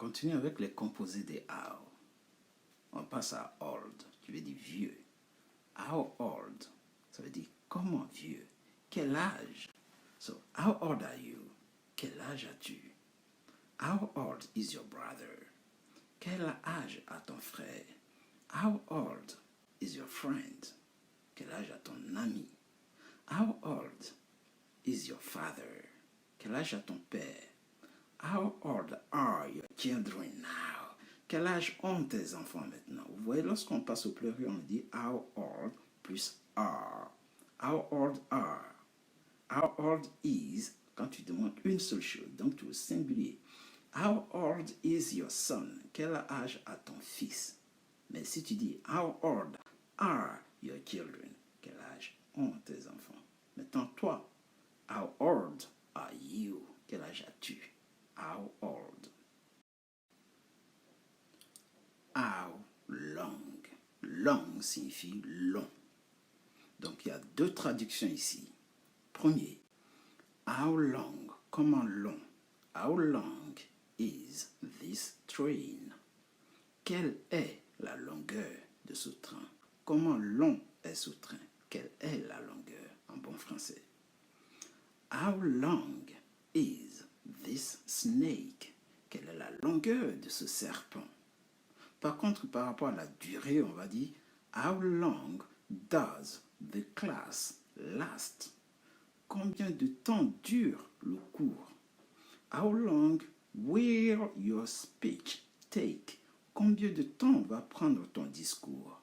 continue avec les composés des how. On passe à old, qui veut dire vieux. How old, ça veut dire comment vieux. Quel âge? So, how old are you? Quel âge as-tu? How old is your brother? Quel âge a ton frère? How old is your friend? Quel âge a ton ami? How old is your father? Quel âge a ton père? How old are your children now? Quel âge ont tes enfants maintenant? Vous voyez, lorsqu'on passe au pluriel, on dit how old plus are. How old are? How old is, quand tu demandes une seule chose, donc tu es singulier. How old is your son? Quel âge a ton fils? Mais si tu dis how old are your children? Quel âge ont tes enfants? Maintenant, toi, how old are you? Quel âge as-tu? How old? How long? Long signifie long. Donc, il y a deux traductions ici. Premier, how long? Comment long? How long is this train? Quelle est la longueur de ce train? Comment long est ce train? Quelle est la longueur en bon français? How long is this snake? Quelle est la longueur de ce serpent? Par contre, par rapport à la durée, on va dire how long does the class last? Combien de temps dure le cours? How long will your speech take? Combien de temps va prendre ton discours?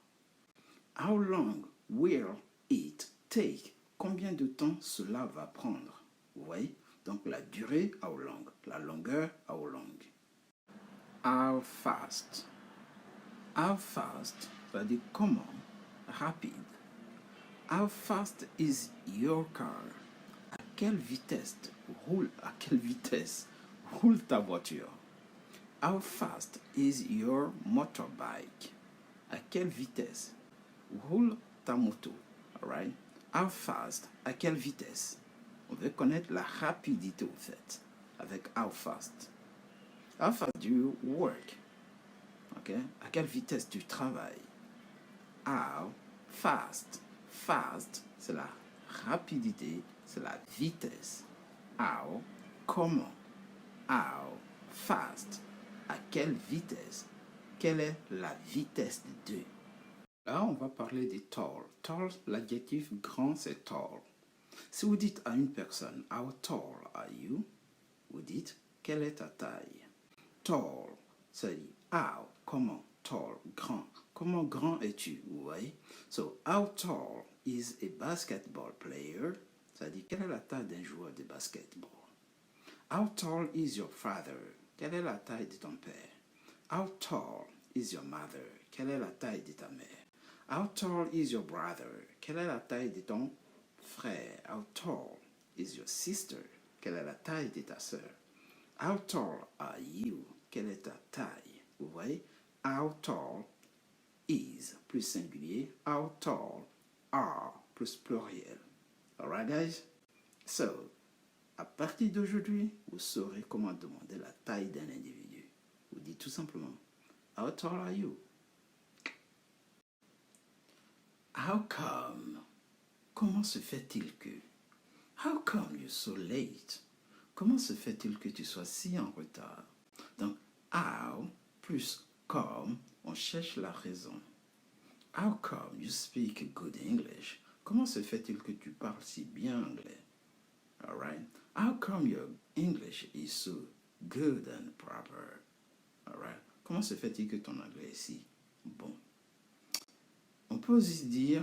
How long will it take? Combien de temps cela va prendre? Vous voyez? Donc la durée, how long? La longueur, how long? How fast? How fast, c'est-à-dire comment? Rapide. How fast is your car? À quelle vitesse roule ta voiture? How fast is your motorbike? À quelle vitesse roule ta moto? Alright? How fast? À quelle vitesse? On veut connaître la rapidité au fait avec how fast. How fast do you work? Okay? À quelle vitesse tu travailles? How fast? Fast, c'est la rapidité, c'est la vitesse. How, comment? How fast? À quelle vitesse? Quelle est la vitesse de deux? Là, on va parler des tall. Tall, l'adjectif grand, c'est tall. Si vous dites à une personne, how tall are you? Vous dites, quelle est ta taille? Tall, c'est how, comment? Tall, grand. Comment grand es-tu? Vous voyez? So, how tall is a basketball player? C'est-à-dire, quelle est la taille d'un joueur de basketball? How tall is your father? Quelle est la taille de ton père? How tall is your mother? Quelle est la taille de ta mère? How tall is your brother? Quelle est la taille de ton frère? How tall is your sister? Quelle est la taille de ta sœur? How tall are you? Quelle est ta taille? Vous voyez? How tall is plus singulier. How tall are plus pluriel. Alright, guys? So, à partir d'aujourd'hui, vous saurez comment demander la taille d'un individu. Vous dites tout simplement, how tall are you? How come? Comment se fait-il que? How come you're so late? Comment se fait-il que tu sois si en retard? Donc, how plus come, on cherche la raison. How come you speak good English? Comment se fait-il que tu parles si bien anglais? Alright? How come your English is so good and proper? Alright? Comment se fait-il que ton anglais est si bon? On peut aussi dire,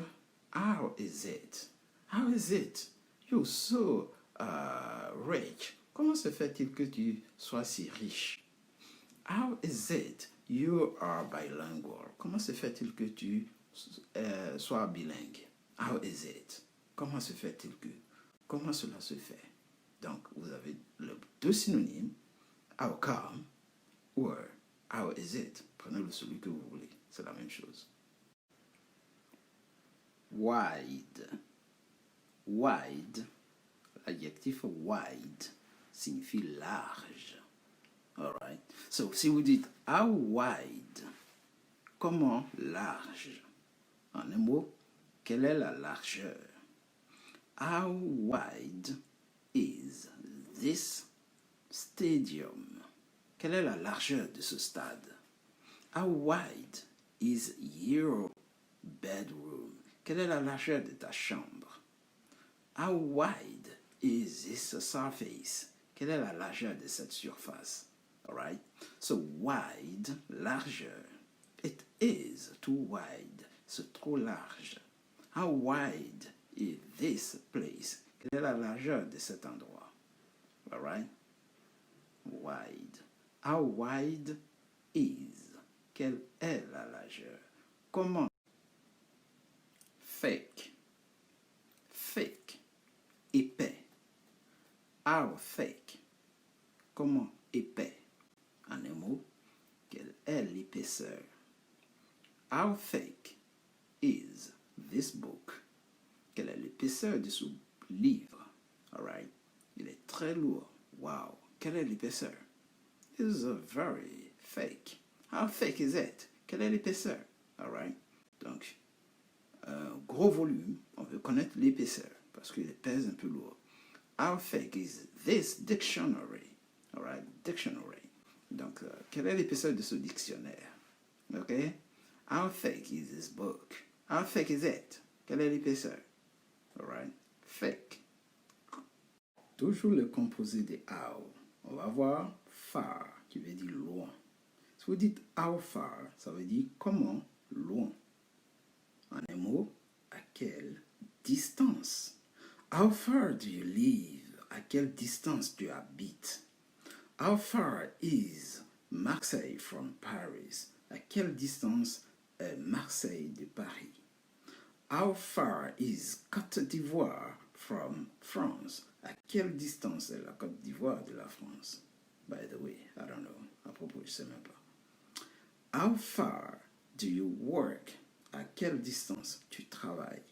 how is it? How is it? You're so rich. Comment se fait-il que tu sois si riche? How is it? You are bilingual. Comment se fait-il que tu sois bilingue? How is it? Comment se fait-il que? Comment cela se fait? Donc, vous avez deux synonymes, how come ou how is it. Prenez celui que vous voulez, c'est la même chose. Wide. Wide, l'adjectif wide signifie large. Alright. So, si vous dites how wide, comment large? En un mot, quelle est la largeur? How wide is this stadium? Quelle est la largeur de ce stade? How wide is your bedroom? Quelle est la largeur de ta chambre? How wide is this surface? Quelle est la largeur de cette surface? Alright? So wide, largeur. It is too wide. C'est trop large. How wide is this place? Quelle est la largeur de cet endroit? Alright? Wide. How wide is? Quelle est la largeur? Comment? Fake. Fake. Épais. How thick? Comment épais? En un mot, quelle est l'épaisseur? How thick is this book? Quelle est l'épaisseur de ce livre? Alright? Il est très lourd. Wow. Quelle est l'épaisseur? It's very thick. How thick is it? Quelle est l'épaisseur? Alright? Donc, gros volume, on veut connaître l'épaisseur parce qu'il pèse un peu lourd. How thick is this dictionary? Alright? Dictionary. Donc, quelle est l'épaisseur de ce dictionnaire? Ok? How thick is this book? How thick is it? Quelle est l'épaisseur? Alright? Thick. Toujours le composé de how. On va voir far, qui veut dire loin. Si vous dites how far, ça veut dire comment loin. En un mot, à quelle distance? How far do you live? À quelle distance tu habites? How far is Marseille from Paris? À quelle distance est Marseille de Paris? How far is Côte d'Ivoire from France? À quelle distance est la Côte d'Ivoire de la France? By the way, I don't know. À propos, je ne sais même pas. How far do you work? À quelle distance tu travailles?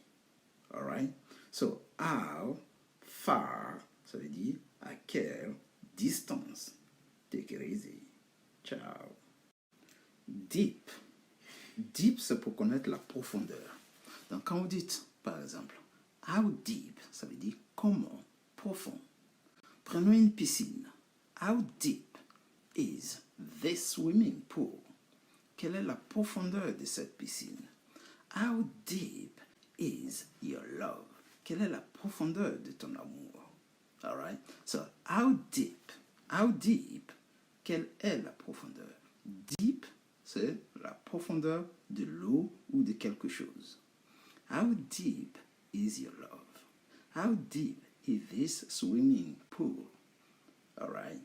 Alright? So, how far, ça veut dire à quelle distance. Take it easy. Ciao. Deep. Deep, c'est pour connaître la profondeur. Donc, quand vous dites, par exemple, how deep, ça veut dire comment profond. Prenons une piscine. How deep is this swimming pool? Quelle est la profondeur de cette piscine? How deep is your love? Quelle est la profondeur de ton amour? Alright? So, how deep? How deep? Quelle est la profondeur? Deep, c'est la profondeur de l'eau ou de quelque chose. How deep is your love? How deep is this swimming pool? Alright?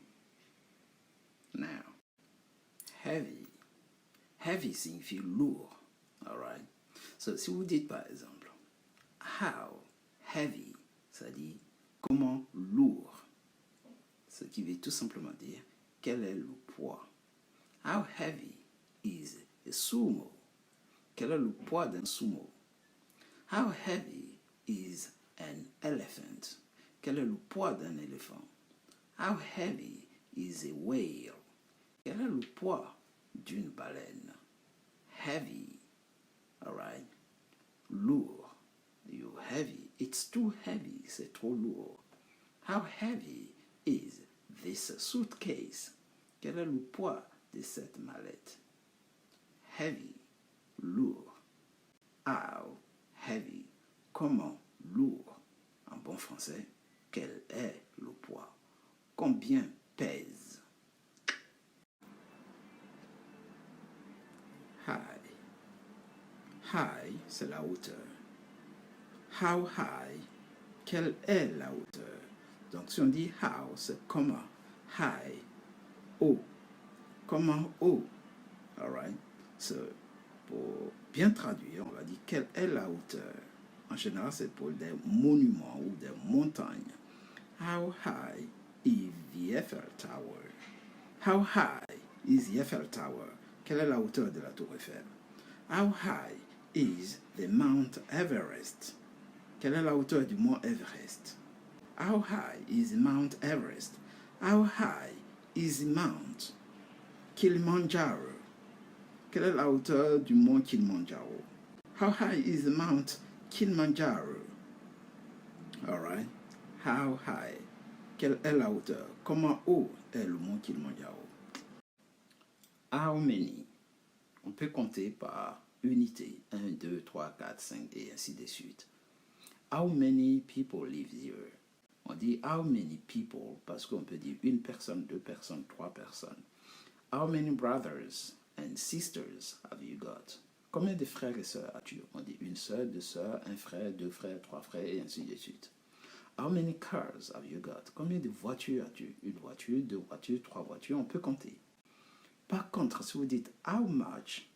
Now, heavy. Heavy signifie lourd. Alright? So, si vous dites par exemple, how heavy, ça dit comment lourd. Ce qui veut tout simplement dire quel est le poids. How heavy is a sumo? Quel est le poids d'un sumo? How heavy is an elephant? Quel est le poids d'un éléphant? How heavy is a whale? Quel est le poids d'une baleine? Heavy. Alright? Lourd. You heavy. It's too heavy. C'est trop lourd. How heavy is this suitcase? Quel est le poids de cette mallette? Heavy. Lourd. How heavy. Comment lourd? En bon français, quel est le poids? Combien pèse? High. High, c'est la hauteur. How high? Quelle est la hauteur? Donc, si on dit how, c'est comment. High. Haut. Comment haut? Alright? So, pour bien traduire, on va dire quelle est la hauteur. En général, c'est pour des monuments ou des montagnes. How high is the Eiffel Tower? How high is the Eiffel Tower? Quelle est la hauteur de la tour Eiffel? How high is the Mount Everest? Quelle est la hauteur du mont Everest? How high is Mount Everest? How high is the Mount Kilimanjaro? Quelle est la hauteur du mont Kilimanjaro? How high is the Mount Kilimanjaro? Alright. How high? Quelle est la hauteur? Comment haut est le mont Kilimanjaro? How many? On peut compter par unité. 1, 2, 3, 4, 5 et ainsi de suite. How many people live here? On dit how many people parce qu'on peut dire une personne, deux personnes, trois personnes. How many brothers and sisters have you got? Combien de frères et sœurs as-tu? On dit une sœur, deux sœurs, un frère, deux frères, trois frères et ainsi de suite. How many cars have you got? Combien de voitures as-tu? Une voiture, deux voitures, trois voitures, on peut compter. Par contre, si vous dites how much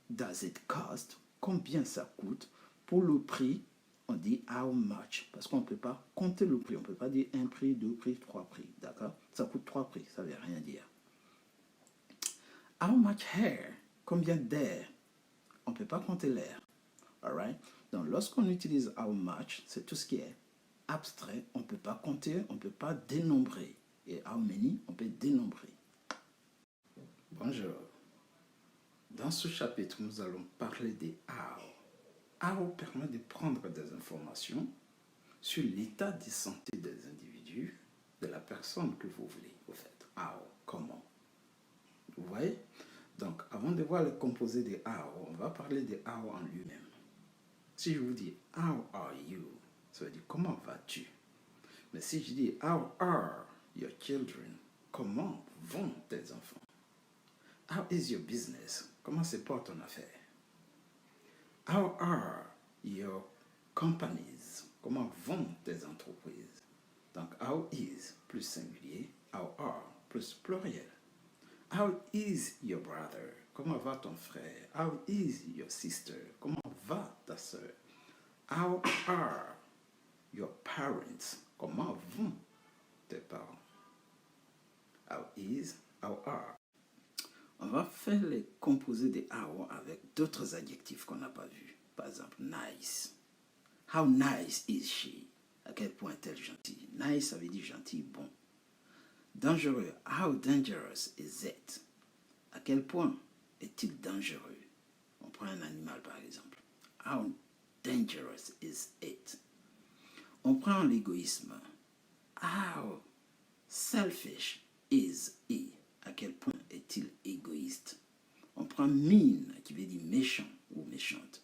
does it cost? Combien ça coûte? Pour le prix, on dit how much parce qu'on ne peut pas compter le prix. On ne peut pas dire un prix, deux prix, trois prix. D'accord? Ça coûte trois prix, ça ne veut rien dire. How much hair? Combien d'air? On ne peut pas compter l'air. Alright? Donc, lorsqu'on utilise how much, c'est tout ce qui est abstrait. On ne peut pas compter, on ne peut pas dénombrer. Et how many, on peut dénombrer. Bonjour. Dans ce chapitre, nous allons parler des how. How permet de prendre des informations sur l'état de santé des individus, de la personne que vous voulez, au fait. How, comment. Vous voyez? Donc, avant de voir le composé des how, on va parler des how en lui-même. Si je vous dis how are you, ça veut dire comment vas-tu? Mais si je dis how are your children, comment vont tes enfants? How is your business? Comment se porte ton affaire? How are your companies? Comment vont tes entreprises? Donc, how is plus singulier, how are plus pluriel. How is your brother? Comment va ton frère? How is your sister? Comment va ta soeur? How are your parents? Comment vont tes parents? How is, how are. On va faire les composés des how avec d'autres adjectifs qu'on n'a pas vus. Par exemple, nice. How nice is she? À quel point est-elle gentille? Nice, ça veut dire gentil, bon. Dangereux. How dangerous is it? À quel point est-il dangereux? On prend un animal par exemple. How dangerous is it? On prend l'égoïsme. How selfish is he? À quel point est-il égoïste? On prend mean, qui veut dire méchant ou méchante.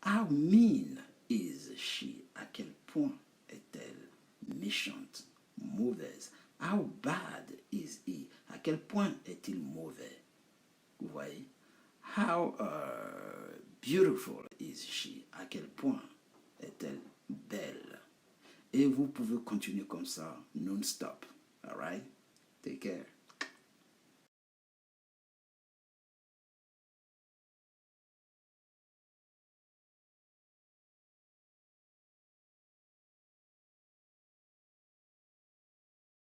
How mean is she? À quel point est-elle méchante, mauvaise? How bad is he? À quel point est-il mauvais? Vous voyez? How beautiful is she? À quel point est-elle belle? Et vous pouvez continuer comme ça, non-stop. All right? Take care.